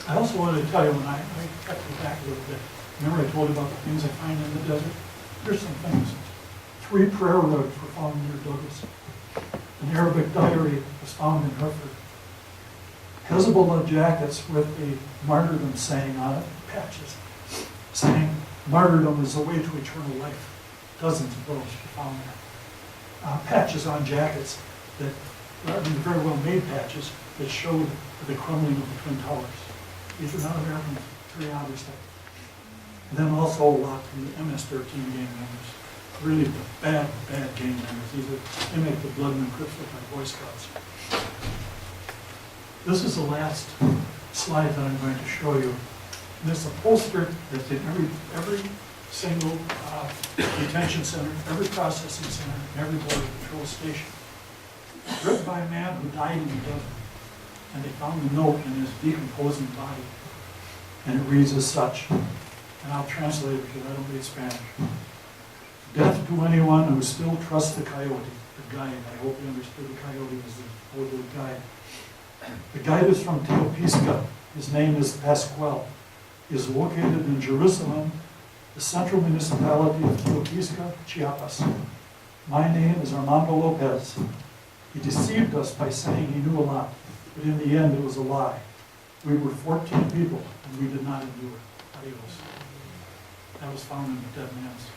I also wanted to tell you, when I cut you back a little bit, remember I told you about the things I find in the desert? Here's some things. 3 prayer rugs were found near Douglas. An Arabic diary was found in Hereford. Hezbollah jackets with the martyrdom saying on it, patches, saying martyrdom is the way to eternal life. Dozens of those were found there. Patches on jackets that, very well made patches that showed the crumbling of the Twin Towers. These are not American, very obviously. And then also a lot from the MS-13 gang members. Really the bad gang members. These are, they make the blood and crips look like Boy Scouts. This is the last slide that I'm going to show you. And this is a poster that's in every single detention center, every processing center, and every border patrol station. Written by a man who died in the desert. And they found a note in his decomposing body. And it reads as such. And I'll translate it because I don't read Spanish. Death to anyone who still trusts the coyote. The guide. I hope you understood the coyote was the older guide. The guide is from Teopisca. His name is Pascual. He is located in Jerusalem, the central municipality of Teopisca, Chiapas. My name is Armando Lopez. He deceived us by saying he knew a lot, but in the end it was a lie. We were 14 people, and we did not endure. Adios. That was found in the dead man's.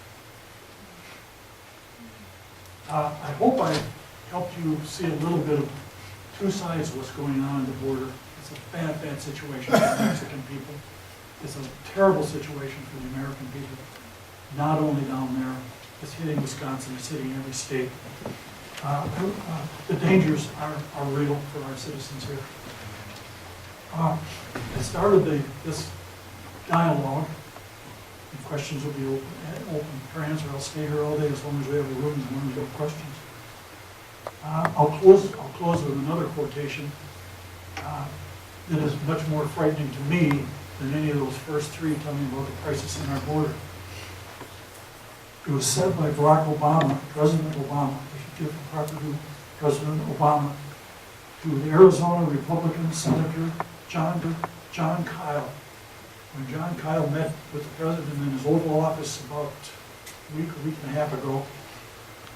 I hope I helped you see a little bit of 2 sides of what's going on in the border. It's a bad, bad situation for the Mexican people. It's a terrible situation for the American people. Not only down there, it's hitting Wisconsin, it's hitting every state. The dangers are real for our citizens here. I started this dialogue, and questions will be open for answer. I'll stay here all day as long as we have a room and as long as you have questions. I'll close with another quotation that is much more frightening to me than any of those first 3 telling about the crisis in our border. It was said by Barack Obama, President Obama, I should give the proper to President Obama, to the Arizona Republican Senator John Kyle. When John Kyle met with the President in his Oval Office about a week and a half ago,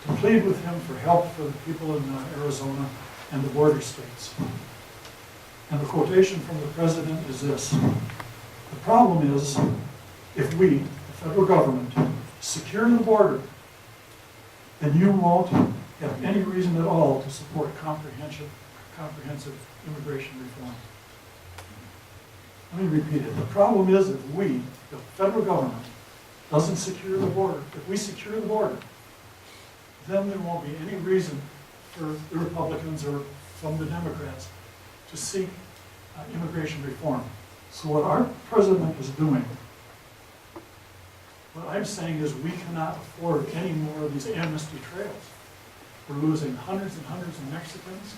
to plead with him for help for the people in Arizona and the border states. And the quotation from the President is this: the problem is, if we, the federal government, secure the border, then you won't have any reason at all to support comprehensive immigration reform. Let me repeat it. The problem is, if we, the federal government, doesn't secure the border, if we secure the border, then there won't be any reason for the Republicans or from the Democrats to seek immigration reform. So what our president is doing, what I'm saying is we cannot afford any more of these amnesty trails. We're losing hundreds and hundreds of Mexicans.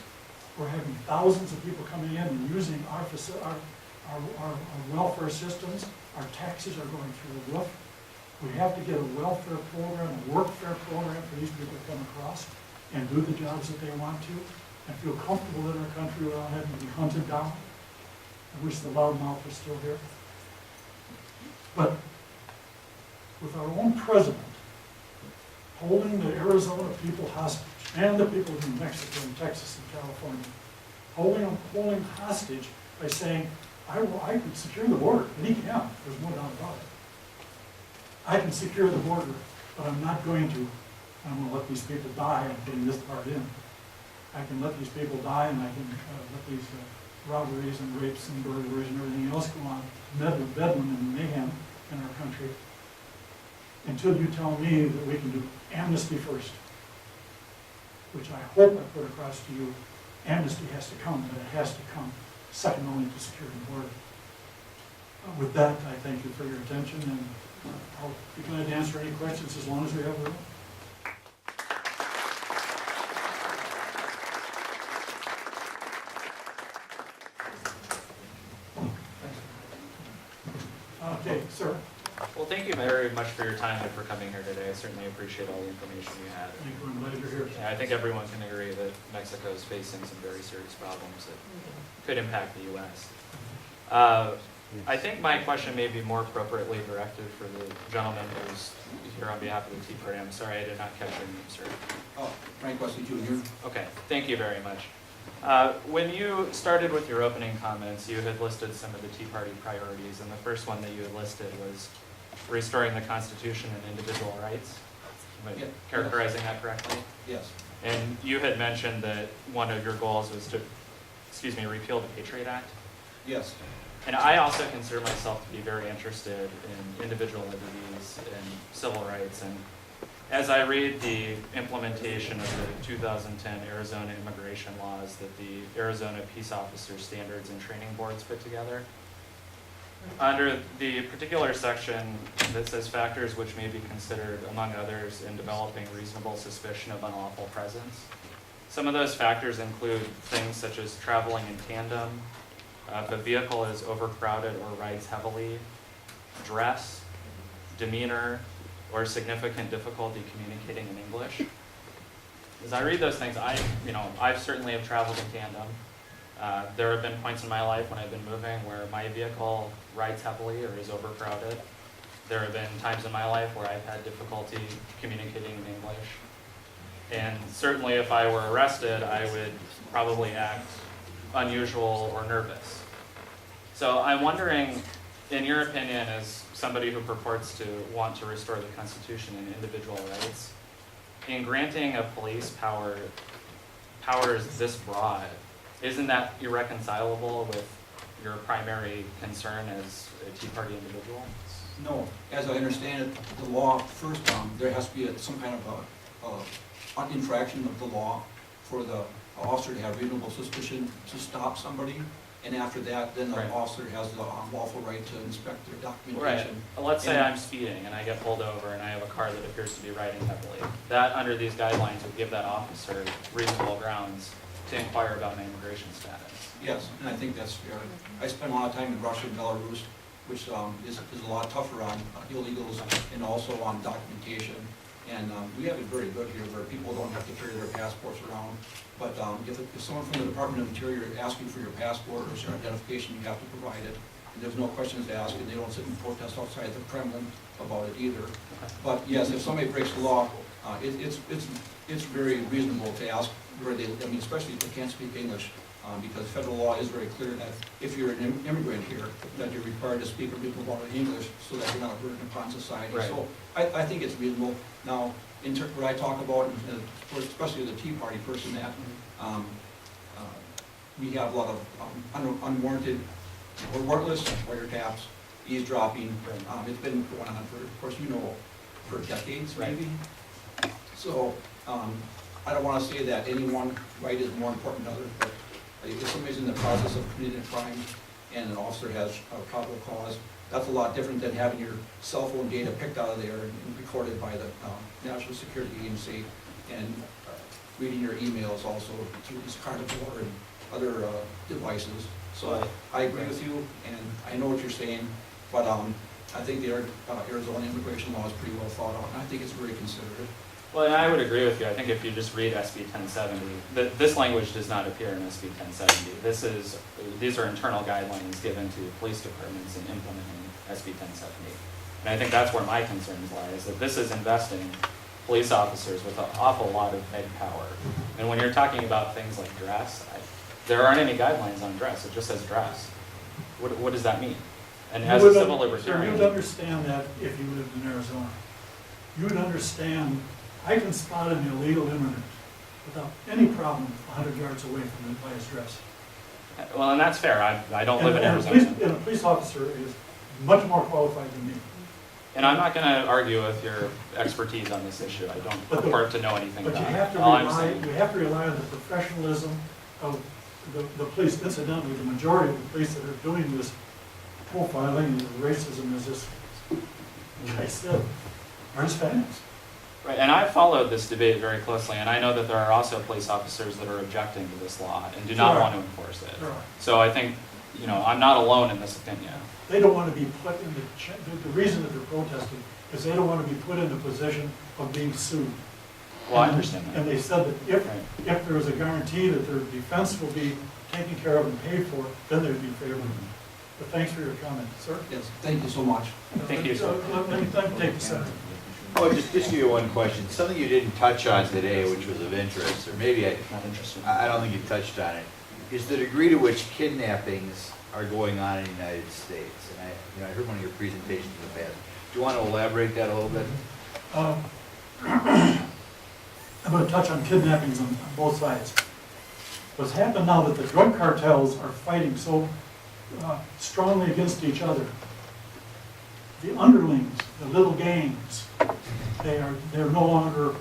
We're having thousands of people coming in and using our welfare systems. Our taxes are going through the roof. We have to get a welfare program, a workfare program for these people to come across and do the jobs that they want to and feel comfortable in our country without having to be hunted down. I wish the loudmouth was still here. But with our own president holding the Arizona people hostage and the people of New Mexico and Texas and California, holding them hostage by saying, I could secure the border, and he can, there's no doubt about it. I can secure the border, but I'm not going to. I'm going to let these people die. I'm getting this part in. I can let these people die, and I can let these robberies and rapes and burglaries and everything else go on, bedlam and mayhem in our country, until you tell me that we can do amnesty first, which I hope I put across to you. Amnesty has to come, but it has to come second only to securing the border. With that, I thank you for your attention, and I'll be glad to answer any questions as long as we have room. Okay, sir. Well, thank you very much for your time and for coming here today. I certainly appreciate all the information you had. Thank you. I'm glad you're here. Yeah, I think everyone can agree that Mexico is facing some very serious problems that could impact the U.S. I think my question may be more appropriately directed for the gentleman who's here on behalf of the Tea Party. I'm sorry, I did not catch your name, sir. Oh, Frank Wesley Jr. Okay, thank you very much. When you started with your opening comments, you had listed some of the Tea Party priorities, and the first one that you had listed was restoring the Constitution and individual rights. Am I characterizing that correctly? Yes. And you had mentioned that one of your goals was to, repeal the Patriot Act. Yes. And I also consider myself to be very interested in individual liberties and civil rights. And as I read the implementation of the 2010 Arizona immigration laws that the Arizona Peace Officer Standards and Training Boards put together, under the particular section that says factors which may be considered, among others, in developing reasonable suspicion of unlawful presence, some of those factors include things such as traveling in tandem, if a vehicle is overcrowded or rides heavily, dress, demeanor, or significant difficulty communicating in English. As I read those things, I certainly have traveled in tandem. There have been points in my life when I've been moving where my vehicle rides heavily or is overcrowded. There have been times in my life where I've had difficulty communicating in English. And certainly if I were arrested, I would probably act unusual or nervous. So I'm wondering, in your opinion, as somebody who purports to want to restore the Constitution and individual rights, in granting a police powers this broad, isn't that irreconcilable with your primary concern as a Tea Party individual? No. As I understand it, the law, first, there has to be some kind of an infraction of the law for the officer to have reasonable suspicion to stop somebody. And after that, then the officer has the lawful right to inspect their documentation. Right. Let's say I'm speeding and I get pulled over and I have a car that appears to be riding heavily. That, under these guidelines, would give that officer reasonable grounds to inquire about my immigration status. Yes, and I think that's fair. I spent a lot of time in Russia and Belarus, which is a lot tougher on illegals and also on documentation. And we have it very good here where people don't have to carry their passports around. But if someone from the Department of Interior is asking for your passport or your identification, you have to provide it. And there's no questions asked, and they don't sit and protest outside the Kremlin about it either. But yes, if somebody breaks the law, it's very reasonable to ask where they, especially if they can't speak English, because federal law is very clear that if you're an immigrant here, that you're required to speak a reasonable amount of English so that you're not a burden upon society. Right. So I think it's reasonable. Now, what I talk about, especially the Tea Party person, that we have a lot of unwarranted or warrantless wiretaps, eavesdropping. It's been going on for, of course, for decades maybe. So I don't want to say that any one right is more important than others, but if somebody's in the process of committing a crime and an officer has a probable cause, that's a lot different than having your cell phone data picked out of there and recorded by the National Security Agency, and reading your emails also through these Carnivore and other devices. So I agree with you, and I know what you're saying, but I think the Arizona immigration law is pretty well thought out, and I think it's very considerate. Well, and I would agree with you. I think if you just read SB 1070, this language does not appear in SB 1070. These are internal guidelines given to police departments in implementing SB 1070. And I think that's where my concerns lie, is that this is investing police officers with an awful lot of head power. And when you're talking about things like dress, there aren't any guidelines on dress. It just says dress. What does that mean? And as a civil libertarian... You would understand that if you lived in Arizona. You would understand, I can spot an illegal immigrant without any problem 100 yards away from him by his dress. Well, and that's fair. I don't live in Arizona. And a police officer is much more qualified than me. And I'm not going to argue with your expertise on this issue. I don't purport to know anything but about you it. we have to rely on the professionalism of the police. Incidentally, the majority of the police that are doing this profiling and racism, as this guy said, are Hispanics. Right, and I've followed this debate very closely, and I know that there are also police officers that are objecting to this law and do not want to enforce it. So I think, I'm not alone in this opinion. They don't want to be put in the reason that they're protesting is they don't want to be put in the position of being sued. Well, I understand that. And they said that if there was a guarantee that their defense will be taken care of and paid for, then they'd be favorable. But thanks for your comment, sir. Yes, thank you so much. Thank you, sir. Let me take the center. Oh, just give you one question. Something you didn't touch on today, which was of interest, or maybe Not interested. I don't think you touched on it, is the degree to which kidnappings are going on in the United States. And I heard one of your presentations in the past. Do you want to elaborate that a little bit? I'm going to touch on kidnappings on both sides. What's happened now that the drug cartels are fighting so strongly against each other, the underlings, the little gangs, they're no longer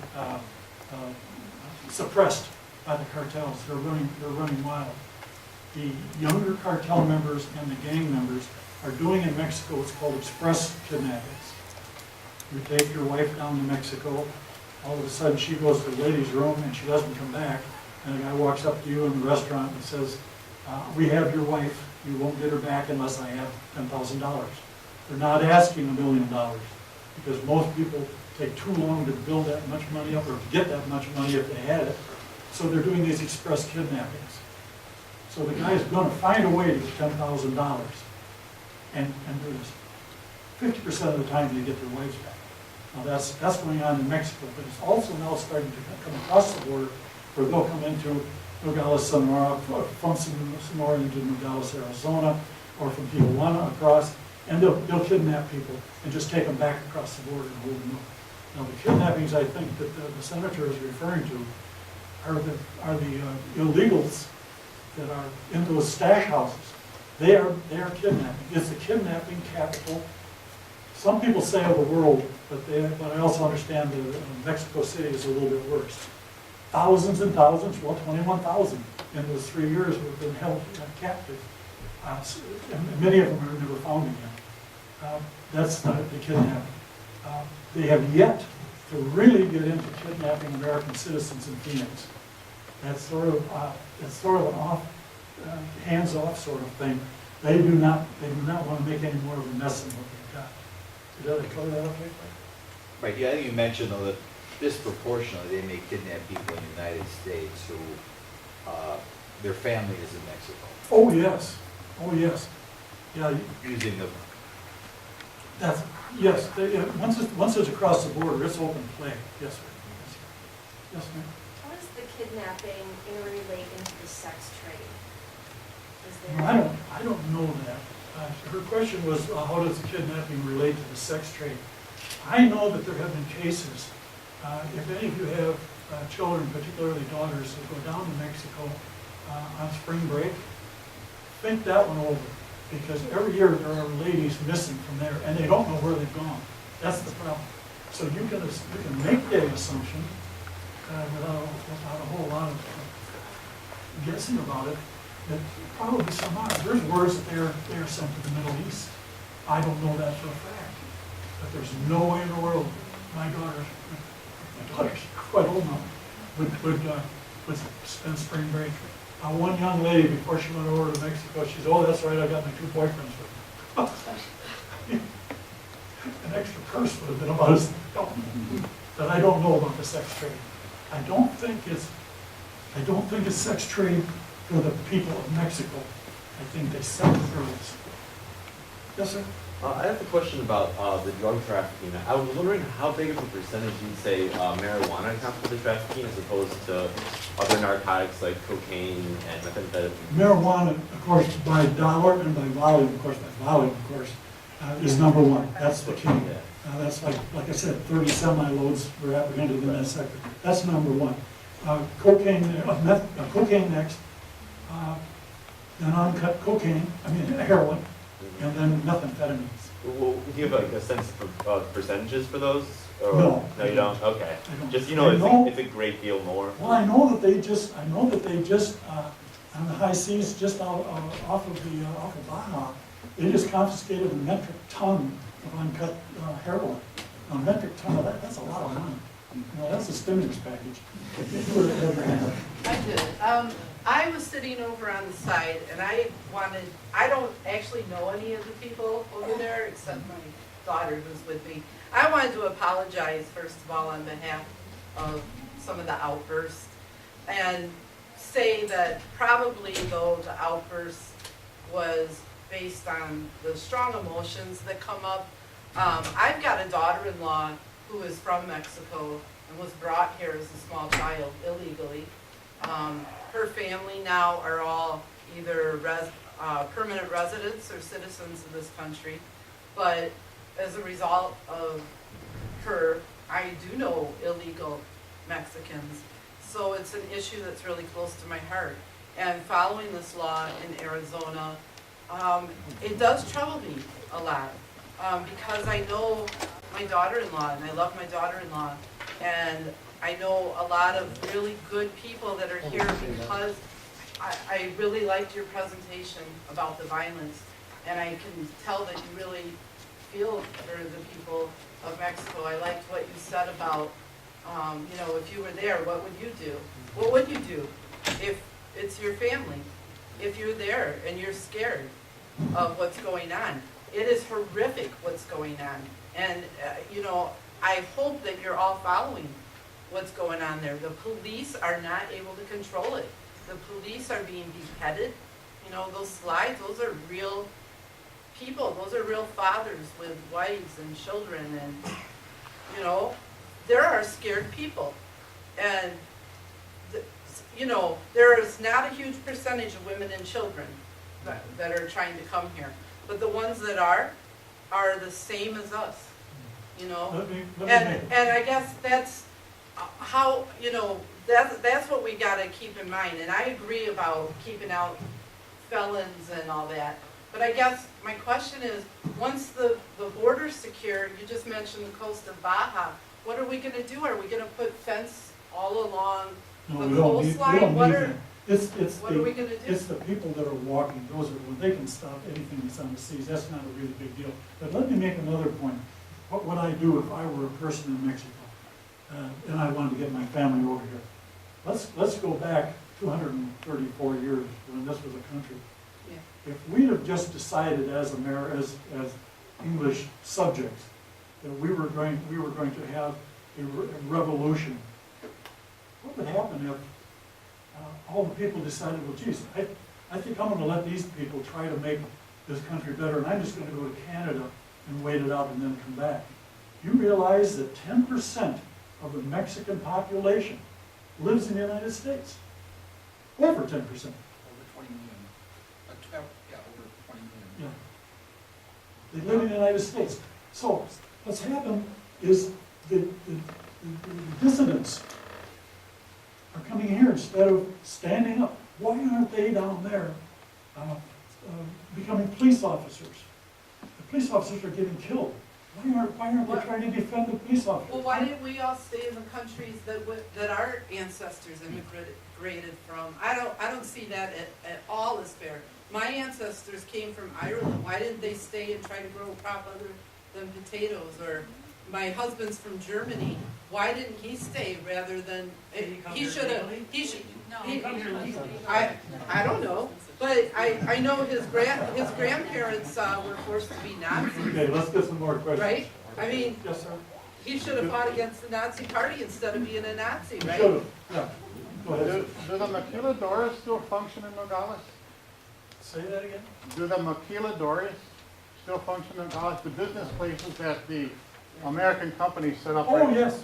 suppressed by the cartels. They're running wild. The younger cartel members and the gang members are doing in Mexico what's called express kidnappings. You take your wife down to Mexico, all of a sudden she goes to the ladies' room and she doesn't come back, and a guy walks up to you in the restaurant and says, we have your wife, you won't get her back unless I have $10,000. They're not asking $1 million, because most people take too long to build that much money up or to get that much money if they had it. So they're doing these express kidnappings. So the guy is going to find a way to get $10,000 and do this. 50% of the time they get their wives back. Now that's going on in Mexico, but it's also now starting to come across the border where they'll come into Nogales, Sonora, from Sonora into Nogales, Arizona, or from Tijuana across, and they'll kidnap people and just take them back across the border and hold them up. Now the kidnappings I think that the senator is referring to are the illegals that are in those stash houses. They are kidnapping. It's the kidnapping capital. Some people say of the world, but I also understand that Mexico City is a little bit worse. Thousands and thousands, well, 21,000 in those 3 years have been held captive. And many of them are never found again. That's the kidnapping. They have yet to really get into kidnapping American citizens in Phoenix. That's sort of an hands-off sort of thing. They do not want to make any more of a mess than what they've got. Did I cover that okay? Right, yeah, I think you mentioned though that disproportionately they may kidnap people in the United States who, their family is in Mexico. Oh, yes. Oh, yes. Yeah, Using the, that's, yes. Once it's across the border, it's open play. Yes, sir. Yes, ma'am. How does the kidnapping interrelate into the sex trade? Is No, there? I don't know that. Her question was, how does the kidnapping relate to the sex trade? I know that there have been cases, if any of you have children, particularly daughters, that go down to Mexico on spring break, think that one over, because every year there are ladies missing from there, and they don't know where they've gone. That's the problem. So you can make the assumption, without a whole lot of guessing about it, that probably some are. There's words that they are sent to the Middle East. I don't know that for a fact, but there's no way in the world my daughter's quite old now, would spend spring break. One young lady, before she went over to Mexico, she said, oh, that's right, I got my 2 boyfriends with me. An extra purse would have been about as helpful. But I don't know about the sex trade. I don't think it's sex trade for the people of Mexico. I think they sell the girls. Yes, sir? I have a question about the drug trafficking. I was wondering how big of a percentage you'd say marijuana accounts for the trafficking as opposed to other narcotics like cocaine and methamphetamine? Marijuana, of course, by dollar and by volume, is number one. That's the key. That's like I said, 30 semi-loads were apprehended in that sector. That's number one. Cocaine next, then uncut heroin, and then methamphetamines. Well, do you have like a sense of percentages for those? Or? No. No, you don't? Okay. I don't. Just, it's a great deal more. Well, I know that they just on the high seas, just off of Baja, they just confiscated a metric ton of uncut heroin. A metric ton of that's a lot of money. That's a stimulus package. I did. I was sitting over on the side, and I don't actually know any of the people over there, except my daughter who's with me. I wanted to apologize, first of all, on behalf of some of the outbursts, and say that probably, though, the outburst was based on the strong emotions that come up. I've got a daughter-in-law who is from Mexico and was brought here as a small child illegally. Her family now are all either permanent residents or citizens of this country. But as a result of her, I do know illegal Mexicans. So it's an issue that's really close to my heart. And following this law in Arizona, it does trouble me a lot. Because I know my daughter-in-law, and I love my daughter-in-law, and I know a lot of really good people that are here because I really liked your presentation about the violence, and I can tell that you really feel for the people of Mexico. I liked what you said about, you know, if you were there, what would you do? What would you do if it's your family? If you're there and you're scared of what's going on? It is horrific what's going on. And, you know, I hope that you're all following what's going on there. The police are not able to control it. The police are being beheaded. You know, those slides, those are real people. Those are real fathers with wives and children. And, you know, there are scared people. And, you know, there is not a huge percentage of women and children that are trying to come here. But the ones that are the same as us, you know? And I guess that's how, you know, that's what we gotta keep in mind. And I agree about keeping out felons and all that. But I guess my question is, once the border's secure, you just mentioned the coast of Baja, what are we gonna do? Are we gonna put fence all along No, the we don't need, we coastline? don't What need are, that. what are we gonna do? It's the people that are walking, those are, when they can stop anything that's on the seas, that's not a really big deal. But let me make another point. What would I do if I were a person in Mexico, and I wanted to get my family over here? Let's go back 234 years when this was a country. Yeah. If we'd have just decided as English subjects that we were going to have a revolution, what would happen if all the people decided, well, geez, I think I'm going to let these people try to make this country better, and I'm just going to go to Canada and wait it out and then come back. You realize that 10% of the Mexican population lives in the United States? Over 10%. Over 20 million. Yeah, over 20 million. Yeah. They live in the United States. So what's happened is the dissidents are coming here instead of standing up. Why aren't they down there becoming police officers? The police officers are getting killed. Why aren't they trying to defend the police officers? Well, why didn't we all stay in the countries that our ancestors immigrated from? I don't see that at all as fair. My ancestors came from Ireland. Why didn't they stay and try to grow a crop other than potatoes? Or my husband's from Germany. Why didn't he stay rather than he should have? I don't know, but I know his grandparents were forced to be Nazis. Okay, let's get some more questions. Right? I mean, Yes, sir. he should have fought against the Nazi party instead of being a Nazi, right? Should have. Yeah. Go ahead. Do the maquiladoras still function in Nogales? Say that again? Do the maquiladoras still function in Nogales? The business places that the American companies set up. Oh, right- yes.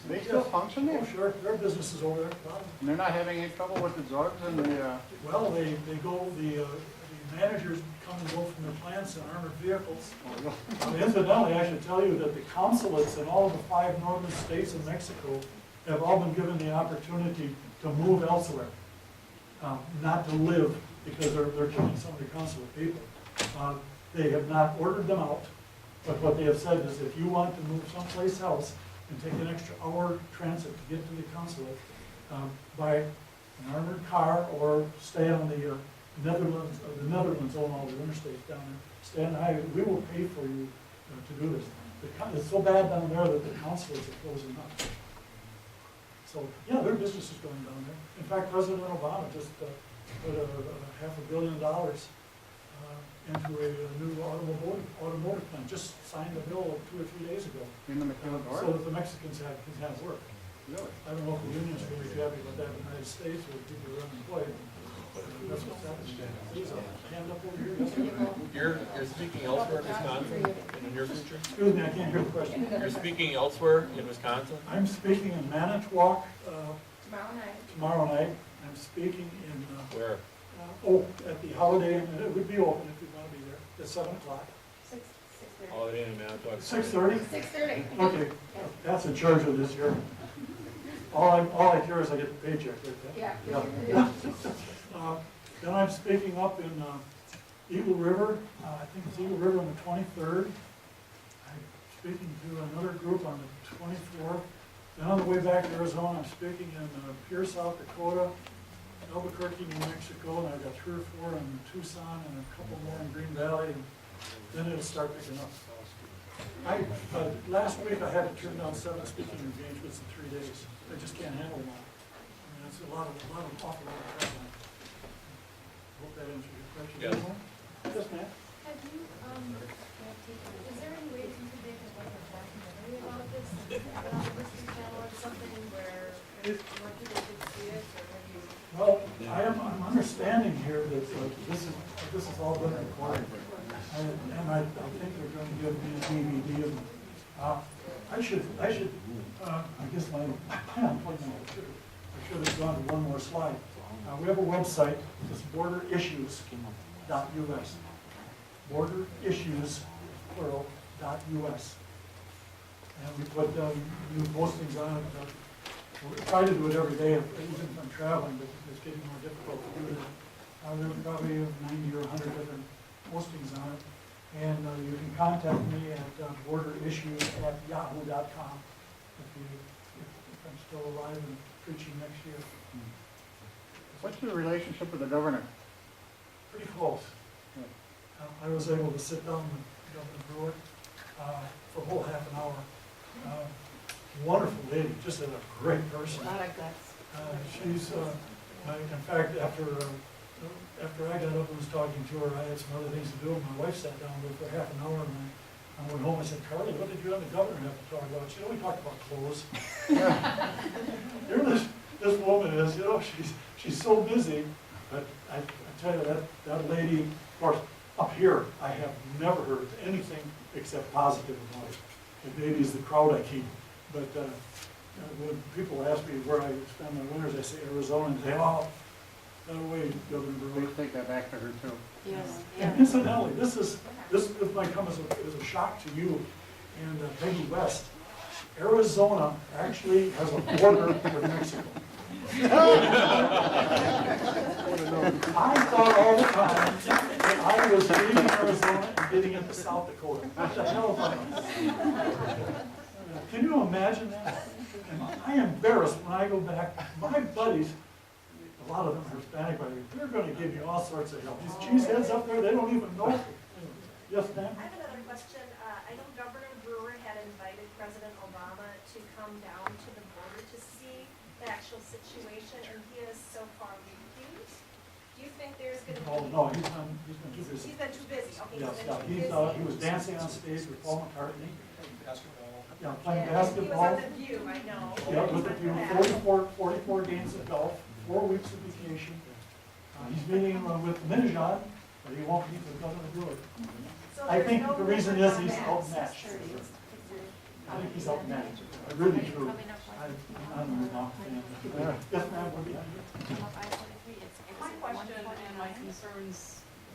They still function there? Oh, sure. Their business is over there. And they're not having any trouble with the drugs and the, Well, the managers come and go from their plants in armored vehicles. Incidentally, I should tell you that the consulates in all of the 5 northern states of Mexico have all been given the opportunity to move elsewhere, not to live because they're killing some of the consulate people. They have not ordered them out, but what they have said is if you want to move someplace else and take an extra hour transit to get to the consulate, buy an armored car or stay on the Netherlands. The Netherlands own all the interstates down there. Stay on the highway. We will pay for you to do this. It's so bad down there that the consulates are closing up. So yeah, their business is going down there. In fact, President Obama just put $500 million into a new automotive plant. Just signed a bill 2 or 3 days ago. in the maquiladora? So that the Mexicans can have work. Really? I don't know if the unions are really happy about that in the United States or the people who are unemployed. That's Please, hand up over here. You're speaking elsewhere in Wisconsin in the near future? Excuse me, I can't hear the question. You're speaking elsewhere in Wisconsin? I'm speaking in Manitowoc Tomorrow night. tomorrow night. I'm speaking in, Where? at the Holiday Inn, and it would be open if you want to be there, at 7 o'clock. 6:30. Holiday Inn in Manitowoc. 6:30? 6:30. Okay, that's in charge of this year. All I care is I get the paycheck right there. Yeah. Then I'm speaking up in Eagle River, I think it's Eagle River on the 23rd. I'm speaking to another group on the 24th. Then on the way back to Arizona, I'm speaking in Pierce, South Dakota, Albuquerque, New Mexico, and I've got 3 or 4 in Tucson and a couple more in Green Valley, and then it'll start picking up. Last week I had to turn down 7 speaking engagements in 3 days. I just can't handle them all. I mean, it's awful lot of traveling. Hope that answers your question. Yes. Yes, ma'am. Have you, is there any way you could make like a documentary about this, about the History Channel or something where more people could see it, or have you? Well, I'm understanding here that this is all been recorded. And I think they're going to give me a DVD of it. I guess my plan, I should have gone to one more slide. We have a website, it's borderissues.us. Borderissues, plural, .us. And we put new postings on it. We try to do it every day, even if I'm traveling, but it's getting more difficult to do it. There are probably 90 or 100 different postings on it. And you can contact me at borderissues@yahoo.com if I'm still alive and preaching next year. What's your relationship with the governor? Pretty close. I was able to sit down with Governor Brewer for a whole half an hour. Wonderful lady, just a great person. She's, in fact, after I got up and was talking to her, I had some other things to do, and my wife sat down with her for half an hour, and I went home and said, Carly, what did you and the governor have to talk about? She said, we talked about clothes. Here this woman is, she's so busy, but I tell you, that lady, of course, up here, I have never heard anything except positive about it. And maybe it's the crowd I keep, but when people ask me where I spend my winters, I say Arizona, and they say, oh, no way, Governor Brewer. Please take that back to her too. Yes. And incidentally, this might come as a shock to you and Peggy West. Arizona actually has a border with Mexico. I thought all the time that I was leaving Arizona and getting into South Dakota. What the hell am I? Can you imagine that? And I am embarrassed when I go back. My buddies, a lot of them are Hispanic, but they're going to give you all sorts of help. These cheeseheads up there, they don't even know. Yes, ma'am? I have another question. I know Governor Brewer had invited President Obama to come down to the border to see the actual situation, and he has so far refused. Do you think there's going to be? Oh, no, he's been too busy. He's been too busy. Okay, Yes, he's yeah, been too busy. he was dancing on stage with Paul McCartney. Basketball. Yeah, playing Yeah, basketball. He was on the View, I know. Yeah, with a few, 44 games of golf, 4 weeks of vacation. He's meeting with Minijad, but he won't meet with Governor Brewer. So I there's think no the reason limit is on he's that. outmatched. I think he's outmatched. I really do. I'm not a fan. Yes, ma'am, we're behind you. My question and my concerns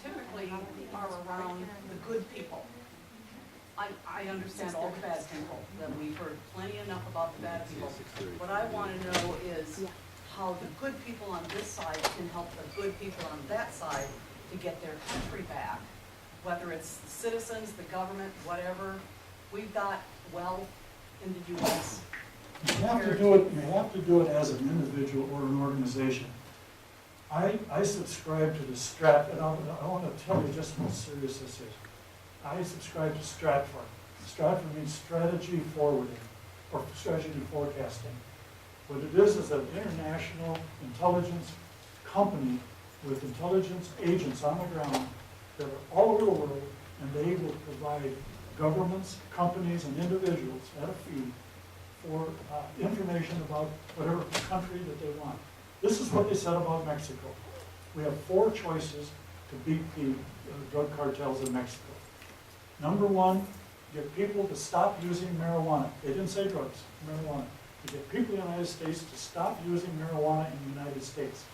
typically are around the good people. I understand all the bad people, that we've heard plenty enough about the bad people. What I want to know is how the good people on this side can help the good people on that side to get their country back. Whether it's the citizens, the government, whatever, we've got wealth in the US. You have to do it as an individual or an organization. I subscribe to the Strat, and I want to tell you just how serious this is. I subscribe to Stratfor. Stratfor means strategy forwarding, or strategy forecasting. What it is an international intelligence company with intelligence agents on the ground that are all over the world, and they will provide governments, companies, and individuals at a fee for information about whatever country that they want. This is what they said about Mexico. We have 4 choices to beat the drug cartels in Mexico. Number 1, get people to stop using marijuana. They didn't say drugs, marijuana. To get people in the United States to stop using marijuana in the United States.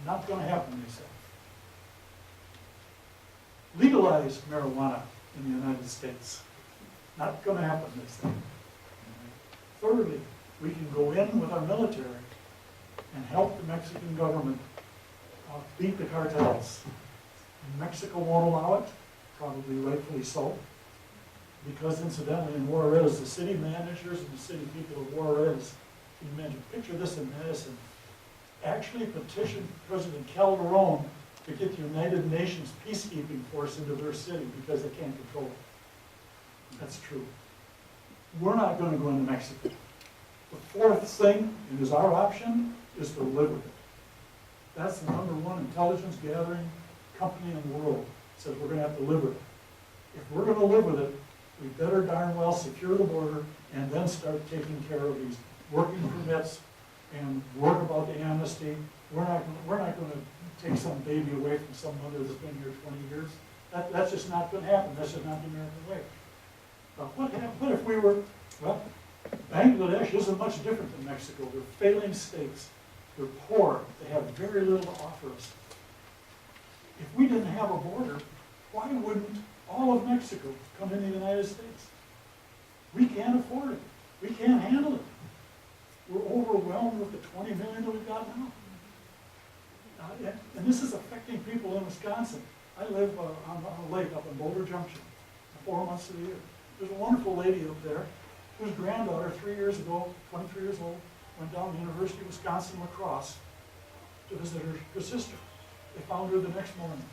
Not going to happen, they said. Legalize marijuana in the United States. Not going to happen, they said. Thirdly, we can go in with our military and help the Mexican government beat the cartels. Mexico won't allow it, probably rightfully so, because incidentally in Juarez, the city managers and the city people of Juarez, can you imagine, picture this in Madison, actually petitioned President Calderon to get the United Nations peacekeeping force into their city because they can't control it. That's true. We're not going to go into Mexico. The 4th thing, and is our option, is to live with it. That's the #1 intelligence gathering company in the world. It says we're going to have to live with it. If we're going to live with it, we better darn well secure the border and then start taking care of these working permits and work about the amnesty. We're not going to take some baby away from some mother that's been here 20 years. That's just not going to happen. That's just not the American way. What if we were, well, Bangladesh isn't much different than Mexico. They're failing states. They're poor. They have very little to offer us. If we didn't have a border, why wouldn't all of Mexico come into the United States? We can't afford it. We can't handle it. We're overwhelmed with the 20 million that we've got now. And this is affecting people in Wisconsin. I live on a lake up in Boulder Junction, 4 months of the year. There's a wonderful lady up there whose granddaughter 3 years ago, 23 years old, went down to the University of Wisconsin La Crosse to visit her sister. They found her the next morning.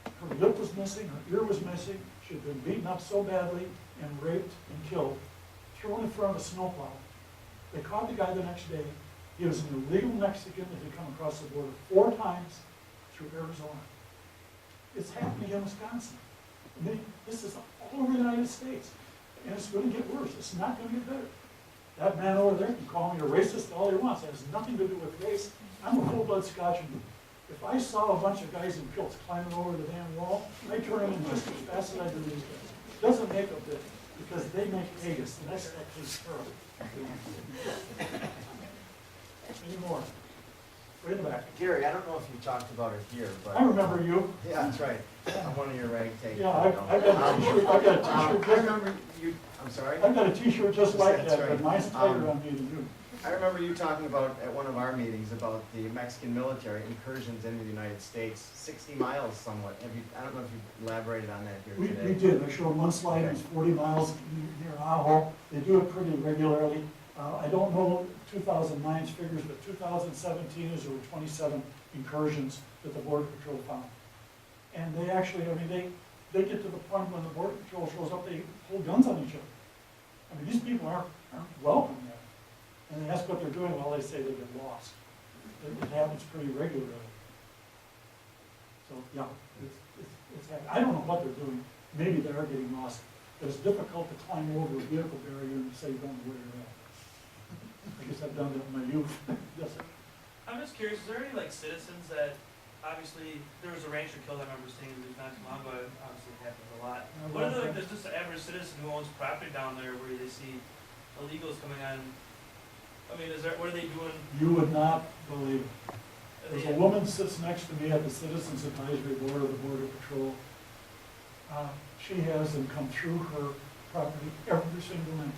Her lip was missing, her ear was missing. She had been beaten up so badly and raped and killed, thrown in front of a snowplow. They caught the guy the next day. He was an illegal Mexican that had come across the border 4 times through Arizona. It's happening in Wisconsin. I mean, this is all over the United States. And it's going to get worse. It's not going to get better. That man over there can call me a racist all he wants. It has nothing to do with race. I'm a full-blood Scotchman. If I saw a bunch of guys in kilts climbing over the damn wall, I'd turn them in just as fast as I do these guys. It doesn't make a bit, because they make haggis, and that's actually terrible. Any more? Right in the back. Gary, I don't know if you talked about it here, but. I remember you. Yeah, that's right. I'm one of your ragtag. Yeah, I've got a t-shirt. I've got a I t-shirt. remember you, I'm sorry? I've got a t-shirt just like That's that, but right. mine's tighter on me than you. I remember you talking about, at one of our meetings, about the Mexican military incursions into the United States, 60 miles somewhat. I don't know if you elaborated on that here We today. did. I showed one slide, it was 40 miles near Ajo. They do it pretty regularly. I don't know 2009's figures, but 2017 is there were 27 incursions that the Border Patrol found. And they actually, I mean, they get to the point when the Border Patrol shows up, they hold guns on each other. I mean, these people aren't welcome there. And they ask what they're doing, well, they say they get lost. It happens pretty regularly. So, yeah, it's happening. I don't know what they're doing. Maybe they are getting lost. But it's difficult to climb over a vehicle barrier and say you don't know where you're at. I guess I've done that in my youth. Yes, sir. I'm just curious, is there any like citizens that, obviously, there was a rancher killed, I remember seeing it not too long ago, obviously it happens a lot. What are the, like, there's just the average citizen who owns property down there where they see illegals coming on? I mean, what are they doing? You would not believe it. There's a woman sits next to me at the Citizens Advisory Board of the Border Patrol. She has them come through her property every single night.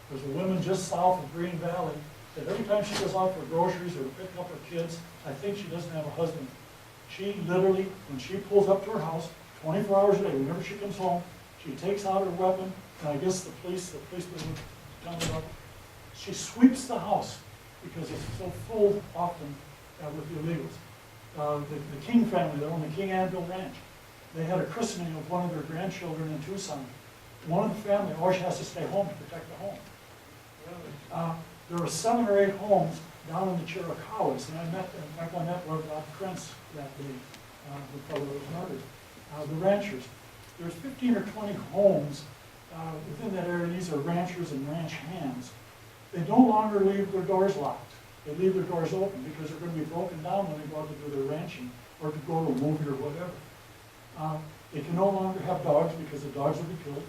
There's a woman just south of Green Valley that every time she goes out for groceries or to pick up her kids, I think she doesn't have a husband. She literally, when she pulls up to her house, 24 hours a day, whenever she comes home, she takes out her weapon, and I guess the policeman would tell me about it. She sweeps the house because it's so full often with the illegals. The King family, they own the King Anvil Ranch. They had a christening of one of their grandchildren in Tucson. One of the family always has to stay home to protect the home. There were 7 or 8 homes down in the Chiricahuas, and I met Rob Krentz that day, the fellow that was murdered. The ranchers. There's 15 or 20 homes within that area. These are ranchers and ranch hands. They no longer leave their doors locked. They leave their doors open because they're going to be broken down when they go out to do their ranching. or to go to a movie or whatever. They can no longer have dogs because the dogs will be killed.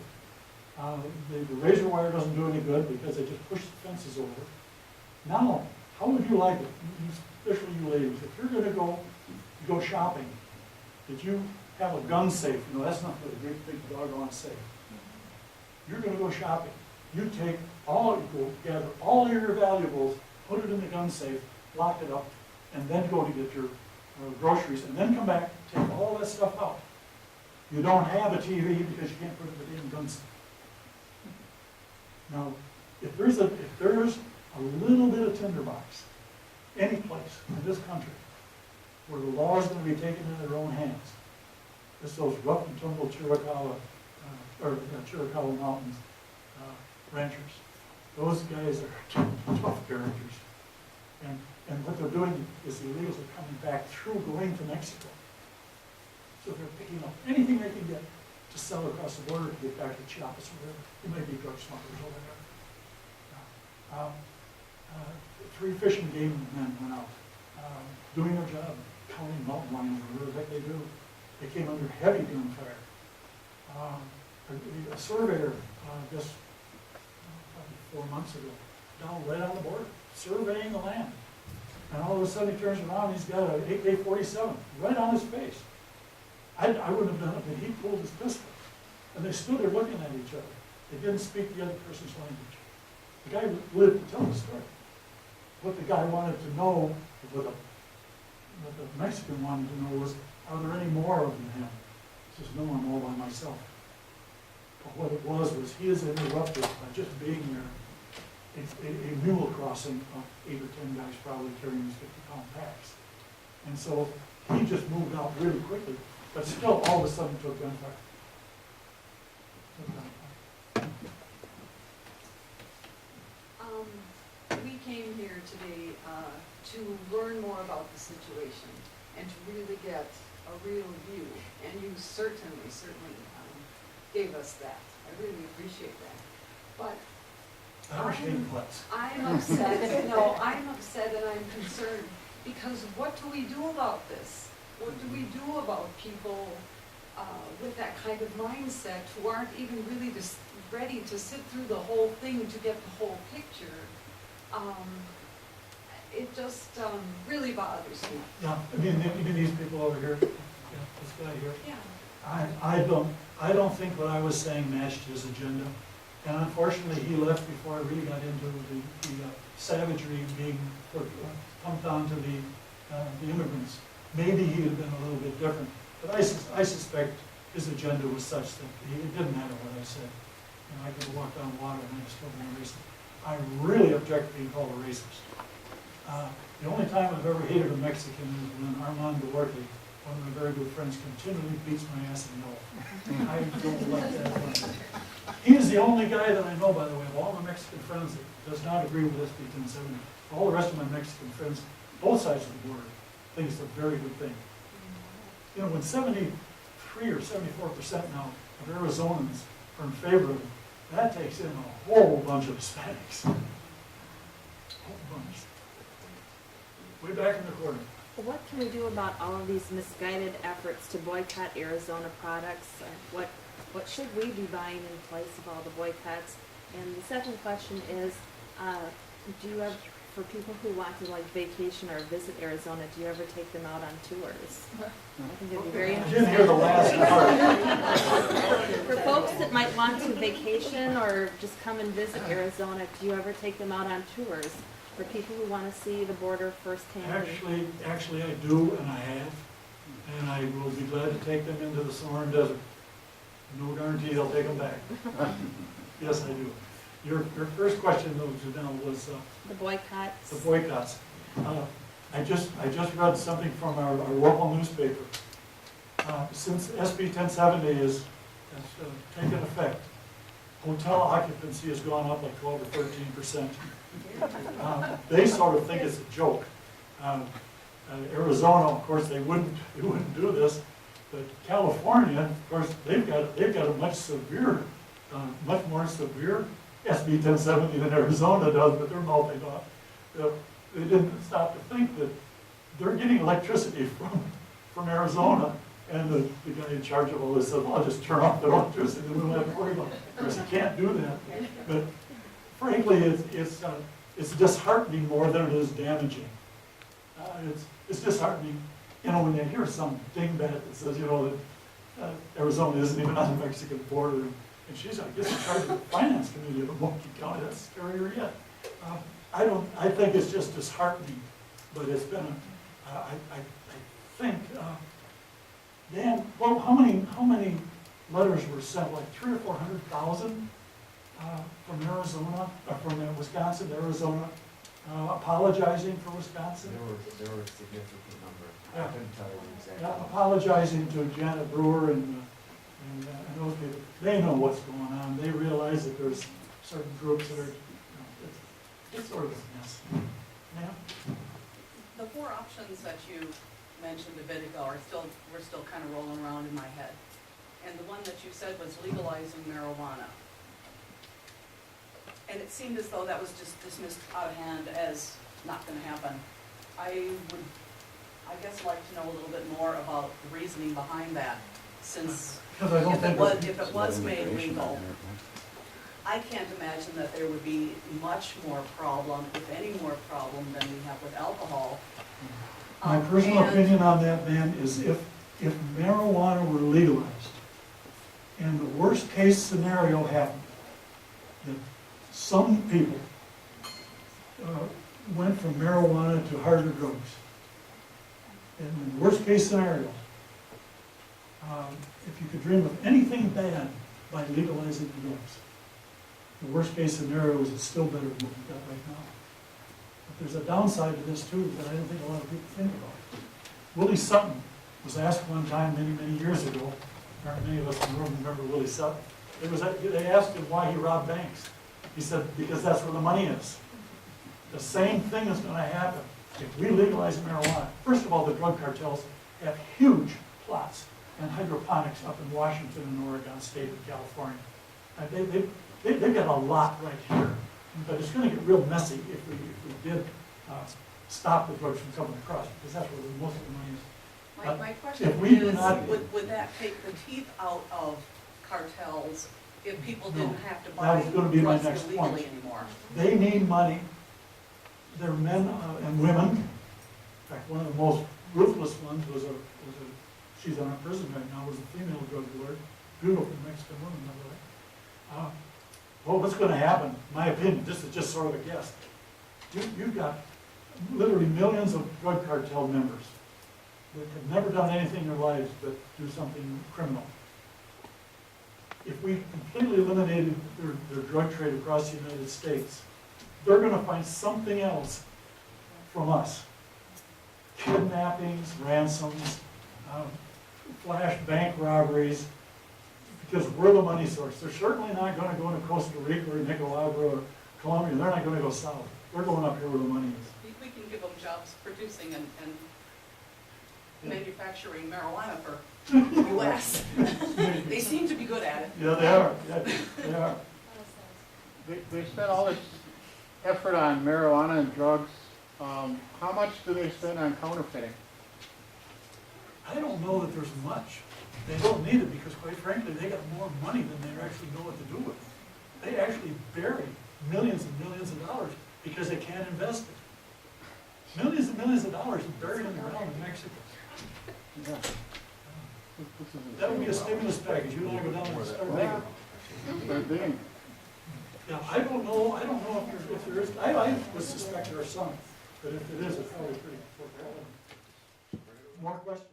The razor wire doesn't do any good because they just push the fences over. Now, how would you like it, especially you ladies, if you're gonna go shopping, did you have a gun safe? You know, that's not for the great big doggone safe. You're gonna go shopping. You gather all your valuables, put it in the gun safe, lock it up, and then go to get your groceries, and then come back, take all that stuff out. You don't have a TV because you can't put it in the damn gun safe. Now, if there's a little bit of tinderbox, any place in this country where the law is going to be taken in their own hands, it's those rough and tumble Chiricahua Mountains ranchers. Those guys are tough characters. And what they're doing is the illegals are coming back through going to Mexico. So they're picking up anything they can get to sell across the border to get back to Chiapas or wherever. It may be drug smugglers over there. 3 fish and game men went out, doing their job, counting mountain lions or whatever the heck they do. They came under heavy gunfire. A surveyor, just probably 4 months ago, down right on the border, surveying the land. And all of a sudden he turns around, he's got an AK-47 right on his face. I wouldn't have done it, but he pulled his pistol. And they stood there looking at each other. They didn't speak the other person's language. The guy lived to tell the story. What the guy wanted to know, what the Mexican wanted to know was, are there any more of them? He says, no, I'm all by myself. But what it was he is interrupted by just being there. A mule crossing of 8 or 10 guys probably carrying these 50-pound packs. And so he just moved out really quickly, but still all of a sudden took gunfire. We came here today to learn more about the situation and to really get a real view, and you certainly gave us that. I really appreciate that. But I'm upset. No, I'm upset and I'm concerned because what do we do about this? What do we do about people with that kind of mindset who aren't even really ready to sit through the whole thing to get the whole picture? It just really bothers me. Yeah, I mean these people over here, this guy here. Yeah. I don't think what I was saying matched his agenda. And unfortunately, he left before I really got into the savagery being pumped onto the immigrants. Maybe he had been a little bit different, but I suspect his agenda was such that it didn't matter what I said. You know, I could walk down water and I was still being racist. I really object to being called a racist. The only time I've ever hated a Mexican is when Armand Duarte, one of my very good friends, continually beats my ass in golf. I don't like that one. He is the only guy that I know, by the way, of all my Mexican friends that does not agree with SB 1070. All the rest of my Mexican friends, both sides of the border, think it's a very good thing. You know, when 73 or 74% now of Arizonans are in favor of it, that takes in a whole bunch of Hispanics. A whole bunch. Way back in the corner. What can we do about all of these misguided efforts to boycott Arizona products? What should we be buying in place of all the boycotts? And the second question is, do you ever, for people who want to like vacation or visit Arizona, do you ever take them out on tours? I think it'd be very interesting. I didn't hear the last part. For folks that might want to vacation or just come and visit Arizona, do you ever take them out on tours? For people who want to see the border firsthand? Actually I do, and I have. And I will be glad to take them into the Sonoran Desert. No guarantee I'll take them back. Yes, I do. Your first question, though, Janelle, was the boycotts. The boycotts. I just read something from our local newspaper. Since SB 1070 has taken effect, hotel occupancy has gone up like 12 or 13%. They sort of think it's a joke. Arizona, of course, they wouldn't do this, but California, of course, they've got a much more severe SB 1070 than Arizona does, but they're multi-dot. They didn't stop to think that they're getting electricity from Arizona. And the guy in charge of all this said, well, I'll just turn off the electricity, and we don't have to worry about it. Of course, you can't do that. But frankly, it's disheartening more than it is damaging. It's disheartening, you know, when you hear some dingbat that says, you know, that Arizona isn't even on the Mexican border, and she's, I guess, in charge of the finance committee of Monkey County. That's scarier yet. I think it's just disheartening, but it's been, I think, Dan, well, how many letters were sent? Like 300,000 or 400,000 from Arizona, from Wisconsin to Arizona, apologizing for Wisconsin. There were a significant number. Yeah. I couldn't tell you exactly. Yeah, apologizing to Janet Brewer and those people. They know what's going on. They realize that there's certain groups that are, you know, it's sort of a mess. Yeah. The four options that you mentioned a bit ago we're still kind of rolling around in my head. And the one that you said was legalizing marijuana. And it seemed as though that was just dismissed out of hand as not gonna happen. I would, I guess, like to know a little bit more about the reasoning behind that, since Because I don't think if it was made legal, I can't imagine that there would be much more problem, if any more problem, than we have with alcohol. My personal And- opinion on that, Dan, is if marijuana were legalized, and the worst case scenario happened, that some people went from marijuana to harder drugs. And in the worst case scenario, if you could dream of anything bad by legalizing the drugs, the worst case scenario is it's still better than what we've got right now. But there's a downside to this too that I don't think a lot of people think about. Willie Sutton was asked one time many years ago, many of us in the room remember Willie Sutton. They asked him why he robbed banks. He said, because that's where the money is. The same thing is gonna happen if we legalize marijuana. First of all, the drug cartels have huge plots and hydroponics up in Washington and Oregon, state of California. They've got a lot right here, but it's gonna get real messy if we did stop the drugs from coming across, because that's where most of the money is. My question if we do is, not- would that take the teeth out of cartels if people No. didn't have to That buy was gonna be my drugs next illegally point. anymore? They need money. They're men and women. In fact, one of the most ruthless ones was she's on prison right now, was a female drug lord, beautiful Mexican woman, by the way. Well, what's gonna happen, in my opinion, this is just sort of a guess. You've got literally millions of drug cartel members that have never done anything in their lives but do something criminal. If we completely eliminated their drug trade across the United States, they're gonna find something else from us. Kidnappings, ransoms, flash bank robberies, because we're the money source. They're certainly not gonna go to Costa Rica or Nicaragua or Colombia. They're not gonna go south. They're going up here where the money is. We can give them jobs producing and manufacturing marijuana for the US. They seem to be good at it. Yeah, they are. Yeah, they are. They spend all this effort on marijuana and drugs. How much do they spend on counterfeiting? I don't know that there's much. They don't need it because, quite frankly, they got more money than they actually know what to do with. They actually bury millions and millions of dollars because they can't invest it. Millions and millions of dollars buried in the ground in Mexico. Yeah. That would be a stimulus package. You and I go down there and start digging. They're digging. Yeah, I don't know if there is, I would suspect there are some, but if it is, it's probably pretty. More questions?